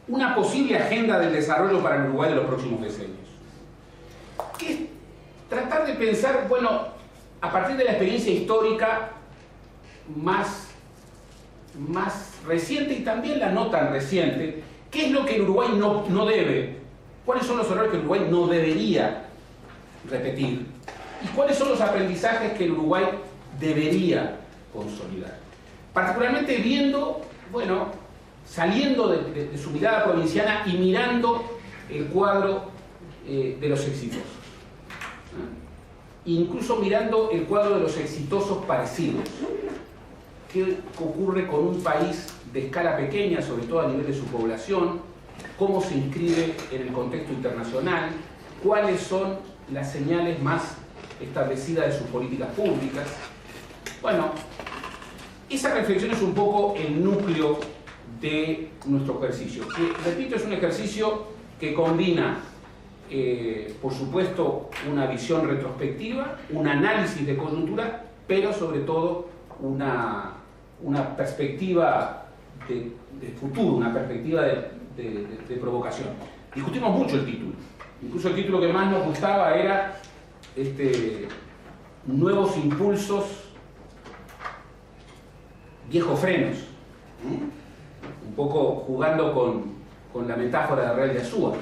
una posible agenda del desarrollo para el Uruguay de los próximos decenios. Que es tratar de pensar, bueno, a partir de la experiencia histórica más reciente y también la no tan reciente, ¿qué es lo que el Uruguay no debe? ¿Cuáles son los errores que el Uruguay no debería repetir? ¿Y cuáles son los aprendizajes que el Uruguay debería consolidar? Particularmente viendo, bueno, saliendo de su mirada provinciana y mirando el cuadro de los exitosos. Incluso mirando el cuadro de los exitosos parecidos. ¿Qué ocurre con un país de escala pequeña, sobre todo a nivel de su población? ¿Cómo se inscribe en el contexto internacional? ¿Cuáles son las señales más establecidas de sus políticas públicas? Bueno, esa reflexión es un poco el núcleo de nuestro ejercicio, que, repito, es un ejercicio que combina, por supuesto, una visión retrospectiva, un análisis de coyuntura, pero sobre todo una perspectiva de futuro, una perspectiva de provocación. Discutimos mucho el título, incluso el título que más nos gustaba era Nuevos impulsos, viejos frenos, un poco jugando con la metáfora de Real de Azúa,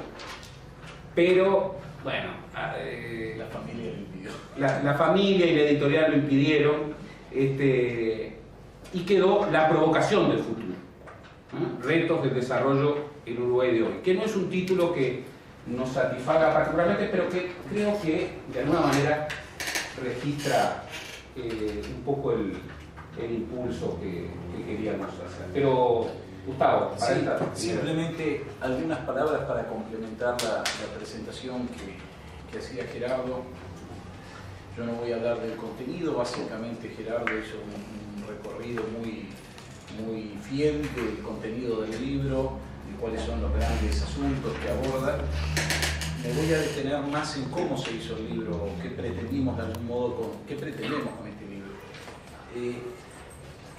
pero bueno, la familia lo impidió. La familia y la editorial lo impidieron, y quedó la provocación del futuro, retos del desarrollo en Uruguay de hoy, que no es un título que nos satisfaga particularmente, pero que creo que de alguna manera registra un poco el impulso que queríamos hacer. Pero, Gustavo, sí, simplemente algunas palabras para complementar la presentación que hacía Gerardo. Yo no voy a hablar del contenido, básicamente Gerardo hizo un recorrido muy fiel del contenido del libro, de cuáles son los grandes asuntos que aborda. Me voy a detener más en cómo se hizo el libro, qué pretendimos de algún modo, qué pretendemos con este libro.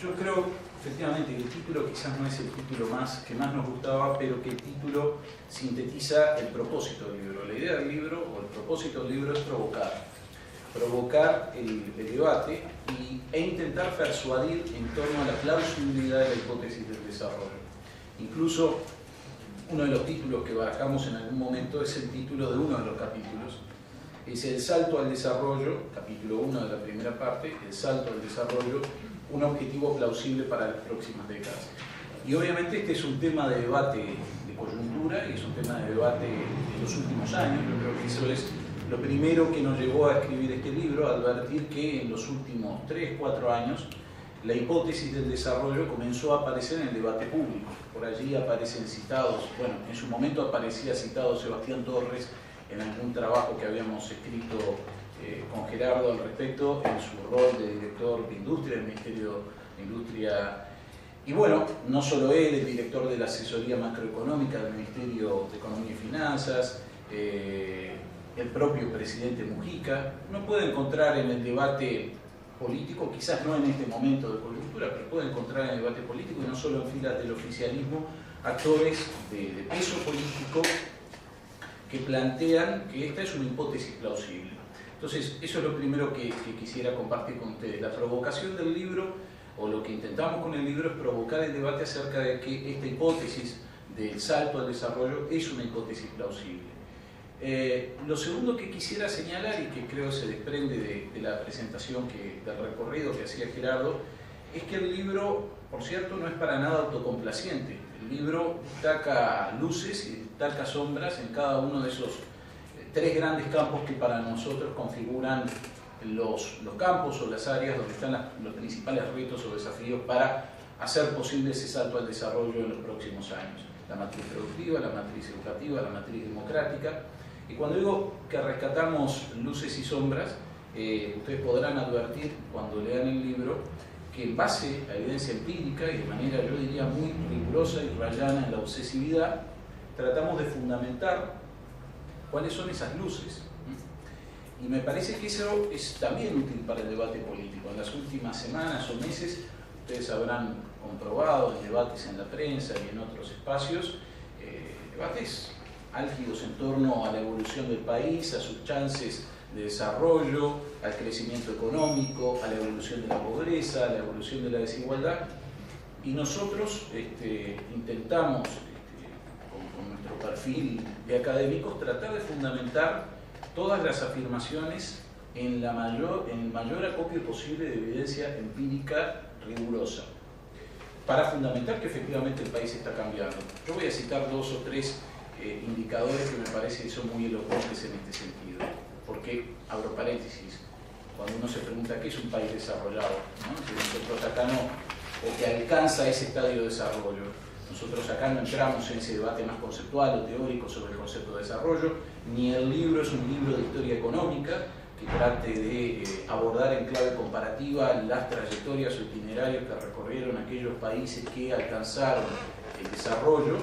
Yo creo, efectivamente, que el título quizás no es el título que más nos gustaba, pero que el título sintetiza el propósito del libro. La idea del libro, o el propósito del libro, es provocar el debate e intentar persuadir en torno a la plausibilidad de la hipótesis del desarrollo. Incluso uno de los títulos que barajamos en algún momento es el título de uno de los capítulos. Es El salto al desarrollo, capítulo 1 de la primera parte, El salto al desarrollo, un objetivo plausible para las próximas décadas. Y obviamente este es un tema de debate de coyuntura y es un tema de debate de los últimos años. Yo creo que eso es lo primero que nos llevó a escribir este libro, advertir que en los últimos 3-4 años la hipótesis del desarrollo comenzó a aparecer en el debate público. Por allí aparecen citados, bueno, en su momento aparecía citado Sebastián Torres en algún trabajo que habíamos escrito con Gerardo al respecto, en su rol de director de industria del Ministerio de Industria. Y bueno, no solo él, el director de la asesoría macroeconómica del Ministerio de Economía y Finanzas, el propio presidente Mujica. Uno puede encontrar en el debate político, quizás no en este momento de coyuntura, pero puede encontrar en el debate político, y no solo en filas del oficialismo, actores de peso político que plantean que esta es una hipótesis plausible. Entonces, eso es lo primero que quisiera compartir con ustedes. La provocación del libro, o lo que intentamos con el libro, es provocar el debate acerca de que esta hipótesis del salto al desarrollo es una hipótesis plausible. Lo segundo que quisiera señalar, y que creo se desprende de la presentación, del recorrido que hacía Gerardo, es que el libro, por cierto, no es para nada autocomplaciente. El libro destaca luces y destaca sombras en cada uno de esos tres grandes campos que para nosotros configuran los campos o las áreas donde están los principales retos o desafíos para hacer posible ese salto al desarrollo en los próximos años. La matriz productiva, la matriz educativa, la matriz democrática. Y cuando digo que rescatamos luces y sombras, ustedes podrán advertir cuando lean el libro que en base a evidencia empírica y de manera, yo diría, muy rigurosa y rayana en la obsesividad, tratamos de fundamentar cuáles son esas luces. Y me parece que eso es también útil para el debate político. En las últimas semanas o meses, ustedes habrán comprobado en debates en la prensa y en otros espacios debates álgidos en torno a la evolución del país, a sus chances de desarrollo, al crecimiento económico, a la evolución de la pobreza, a la evolución de la desigualdad. Y nosotros intentamos, con nuestro perfil de académicos, tratar de fundamentar todas las afirmaciones en el mayor acopio posible de evidencia empírica rigurosa, para fundamentar que efectivamente el país está cambiando. Yo voy a citar 2 o 3 indicadores que me parece que son muy elocuentes en este sentido. Porque, abro paréntesis, cuando uno se pregunta qué es un país desarrollado, ¿no? Que nosotros acá no, o que alcanza ese estadio de desarrollo. Nosotros acá no entramos en ese debate más conceptual o teórico sobre el concepto de desarrollo, ni el libro es un libro de historia económica que trate de abordar en clave comparativa las trayectorias o itinerarios que recorrieron aquellos países que alcanzaron el desarrollo,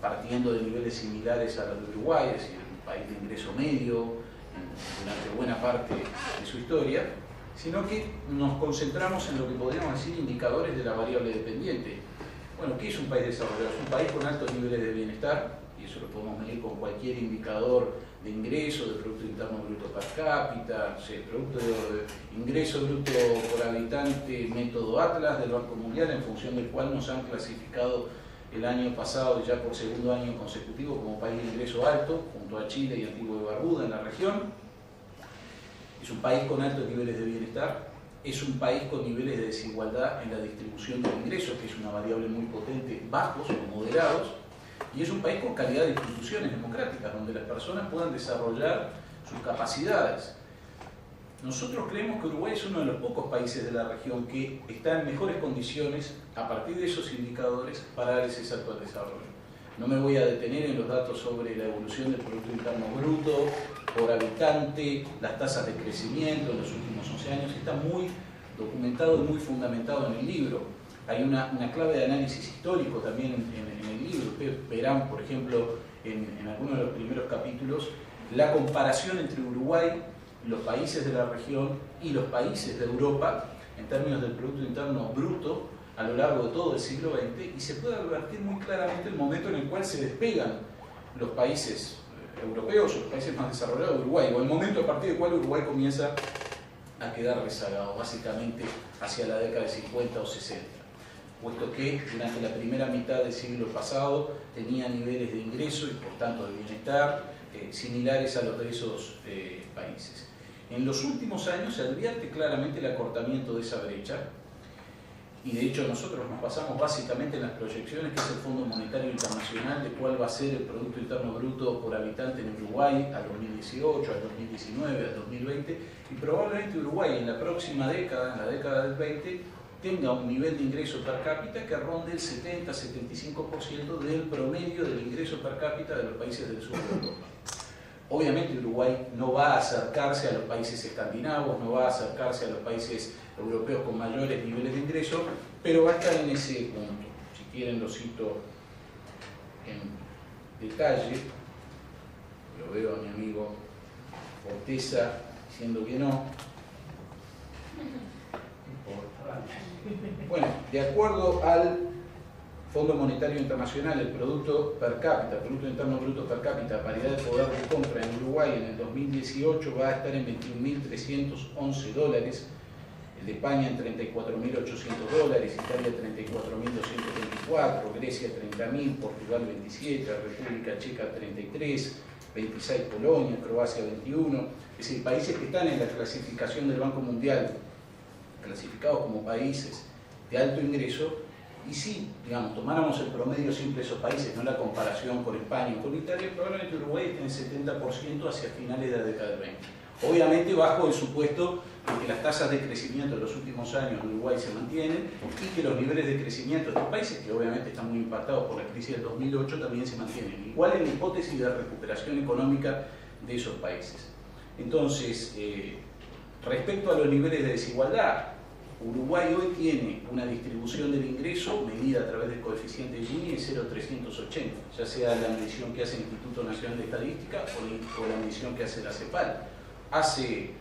partiendo de niveles similares a los de Uruguay, es decir, un país de ingreso medio durante buena parte de su historia, sino que nos concentramos en lo que podríamos decir indicadores de la variable dependiente. Bueno, ¿qué es un país desarrollado? Es un país con altos niveles de bienestar, y eso lo podemos medir con cualquier indicador de ingreso, de Producto Interno Bruto per cápita, producto de ingreso bruto por habitante, método Atlas del Banco Mundial, en función del cual nos han clasificado el año pasado, ya por segundo año consecutivo, como país de ingreso alto, junto a Chile y Antigua y Barbuda en la región. Es un país con altos niveles de bienestar, es un país con niveles de desigualdad en la distribución del ingreso, que es una variable muy potente, bajos o moderados, y es un país con calidad de instituciones democráticas, donde las personas puedan desarrollar sus capacidades. Nosotros creemos que Uruguay es uno de los pocos países de la región que está en mejores condiciones, a partir de esos indicadores, para dar ese salto al desarrollo. No me voy a detener en los datos sobre la evolución del Producto Interno Bruto por habitante, las tasas de crecimiento en los últimos 11 años, está muy documentado y muy fundamentado en el libro. Hay una clave de análisis histórico también en el libro. Ustedes verán, por ejemplo, en algunos de los primeros capítulos, la comparación entre Uruguay, los países de la región y los países de Europa en términos del Producto Interno Bruto a lo largo de todo el siglo XX, y se puede advertir muy claramente el momento en el cual se despegan los países europeos o los países más desarrollados de Uruguay, o el momento a partir del cual Uruguay comienza a quedar rezagado, básicamente hacia la década de 50 o 60, puesto que durante la primera mitad del siglo pasado tenía niveles de ingreso y por tanto de bienestar similares a los de esos países. En los últimos años se advierte claramente el acortamiento de esa brecha, y de hecho nosotros nos basamos básicamente en las proyecciones que es el Fondo Monetario Internacional de cuál va a ser el Producto Interno Bruto por habitante en Uruguay al 2018, al 2019, al 2020, y probablemente Uruguay en la próxima década, en la década del 20, tenga un nivel de ingreso per cápita que ronde el 70-75% del promedio del ingreso per cápita de los países del sur de Europa. Obviamente Uruguay no va a acercarse a los países escandinavos, no va a acercarse a los países europeos con mayores niveles de ingreso, pero va a estar en ese punto. Si quieren lo cito en detalle, lo veo a mi amigo Forteza diciendo que no. Bueno, de acuerdo al Fondo Monetario Internacional, el Producto per cápita, Producto Interno Bruto per cápita, paridad de poder de compra en Uruguay en el 2018 va a estar en $21.311, el de España en $34.800, Italia 34.224, Grecia 30.000, Portugal 27, República Checa 33, 26 Polonia, Croacia 21, es decir, países que están en la clasificación del Banco Mundial, clasificados como países de alto ingreso. Y si, digamos, tomáramos el promedio simple de esos países, no la comparación con España o con Italia, probablemente Uruguay esté en 70% hacia finales de la década del 20. Obviamente bajo el supuesto de que las tasas de crecimiento en los últimos años en Uruguay se mantienen y que los niveles de crecimiento de estos países, que obviamente están muy impactados por la crisis del 2008, también se mantienen. Igual en la hipótesis de recuperación económica de esos países. Entonces, respecto a los niveles de desigualdad, Uruguay hoy tiene una distribución del ingreso medida a través del coeficiente de Gini de 0,380, ya sea la medición que hace el Instituto Nacional de Estadística o la medición que hace la CEPAL. Hace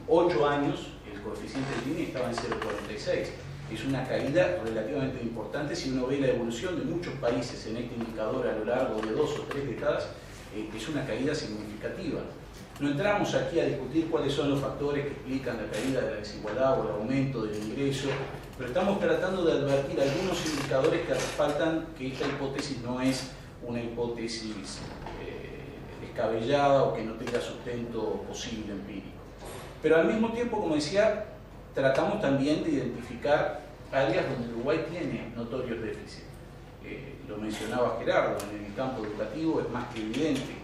8 años el coeficiente de Gini estaba en 0,46. es una caída relativamente importante si uno ve la evolución de muchos países en este indicador a lo largo de 2 o 3 décadas, es una caída significativa. No entramos aquí a discutir cuáles son los factores que explican la caída de la desigualdad o el aumento del ingreso, pero estamos tratando de advertir algunos indicadores que respaldan que esta hipótesis no es una hipótesis descabellada o que no tenga sustento posible empírico. Pero al mismo tiempo, como decía, tratamos también de identificar áreas donde Uruguay tiene notorios déficits. Lo mencionaba Gerardo, en el campo educativo es más que evidente.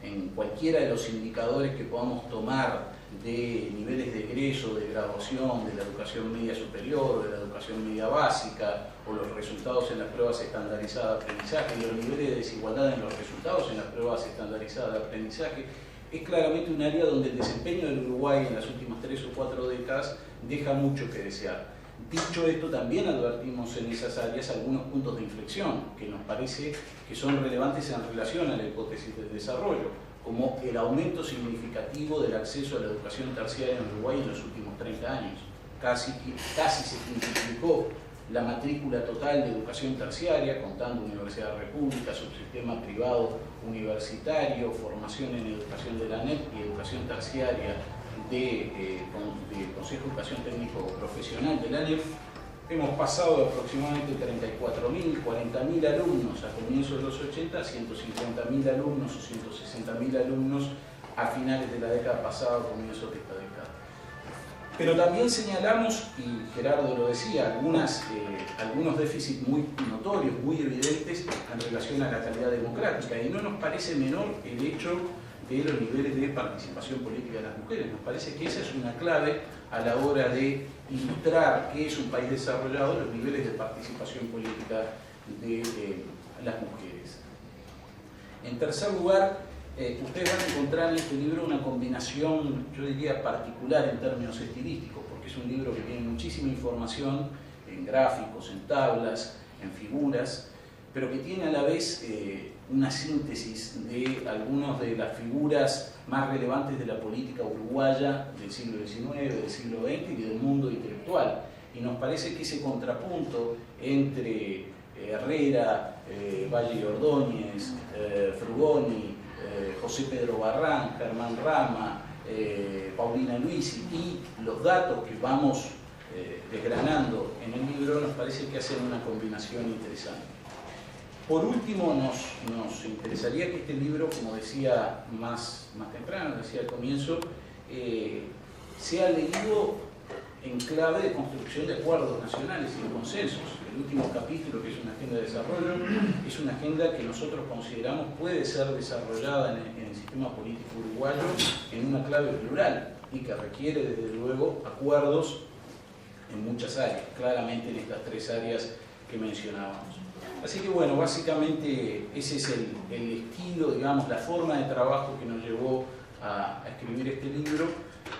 En cualquiera de los indicadores que podamos tomar de niveles de egreso, de graduación, de la educación media superior, o de la educación media básica, o los resultados en las pruebas estandarizadas de aprendizaje, y los niveles de desigualdad en los resultados en las pruebas estandarizadas de aprendizaje, es claramente un área donde el desempeño del Uruguay en las últimas 3 o 4 décadas deja mucho que desear. Dicho esto, también advertimos en esas áreas algunos puntos de inflexión que nos parece que son relevantes en relación a la hipótesis del desarrollo, como el aumento significativo del acceso a la educación terciaria en Uruguay en los últimos 30 años. Casi se multiplicó la matrícula total de educación terciaria, contando universidades repúblicas, subsistema privado universitario, formación en educación de la ANEP y educación terciaria del Consejo de Educación Técnico Profesional de la ANEP. Hemos pasado de aproximadamente 34.000, 40.000 alumnos a comienzos de los 80 a 150.000 alumnos o 160.000 alumnos a finales de la década pasada o comienzos de esta década. Pero también señalamos, y Gerardo lo decía, algunos déficits muy notorios, muy evidentes en relación a la calidad democrática, y no nos parece menor el hecho de los niveles de participación política de las mujeres. Nos parece que esa es una clave a la hora de ilustrar qué es un país desarrollado, los niveles de participación política de las mujeres. En tercer lugar, ustedes van a encontrar en este libro una combinación, yo diría, particular en términos estilísticos, porque es un libro que tiene muchísima información en gráficos, en tablas, en figuras, pero que tiene a la vez una síntesis de algunas de las figuras más relevantes de la política uruguaya del siglo XIX, del siglo XX y del mundo intelectual. Y nos parece que ese contrapunto entre Herrera, Valle y Ordóñez, Frugoni, José Pedro Barrán, Germán Rama, Paulina Luisi y los datos que vamos desgranando en el libro nos parece que hacen una combinación interesante. Por último, nos interesaría que este libro, como decía más temprano, decía al comienzo, sea leído en clave de construcción de acuerdos nacionales y de consensos. El último capítulo, que es una agenda de desarrollo, es una agenda que nosotros consideramos puede ser desarrollada en el sistema político uruguayo en una clave plural y que requiere, desde luego, acuerdos en muchas áreas, claramente en estas 3 áreas que mencionábamos. Así que bueno, básicamente ese es el estilo, digamos, la forma de trabajo que nos llevó a escribir este libro,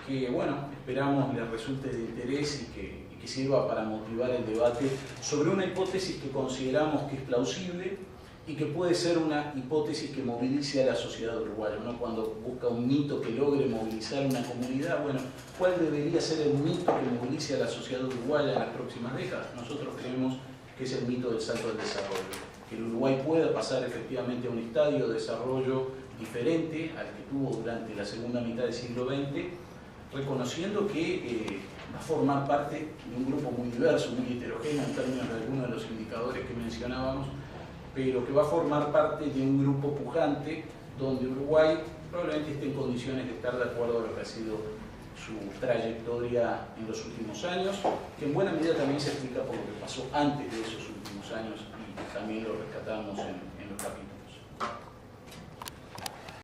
que bueno, esperamos les resulte de interés y que sirva para motivar el debate sobre una hipótesis que consideramos que es plausible y que puede ser una hipótesis que movilice a la sociedad uruguaya. Uno cuando busca un mito que logre movilizar una comunidad, bueno, ¿cuál debería ser el mito que movilice a la sociedad uruguaya en las próximas décadas? Nosotros creemos que es el mito del salto del desarrollo, que el Uruguay pueda pasar efectivamente a un estadio de desarrollo diferente al que tuvo durante la segunda mitad del siglo XX, reconociendo que va a formar parte de un grupo muy diverso, muy heterogéneo en términos de algunos de los indicadores que mencionábamos, pero que va a formar parte de un grupo pujante donde Uruguay probablemente esté en condiciones de estar de acuerdo a lo que ha sido su trayectoria en los últimos años, que en buena medida también se explica por lo que pasó antes de esos últimos años y también lo rescatamos en los capítulos.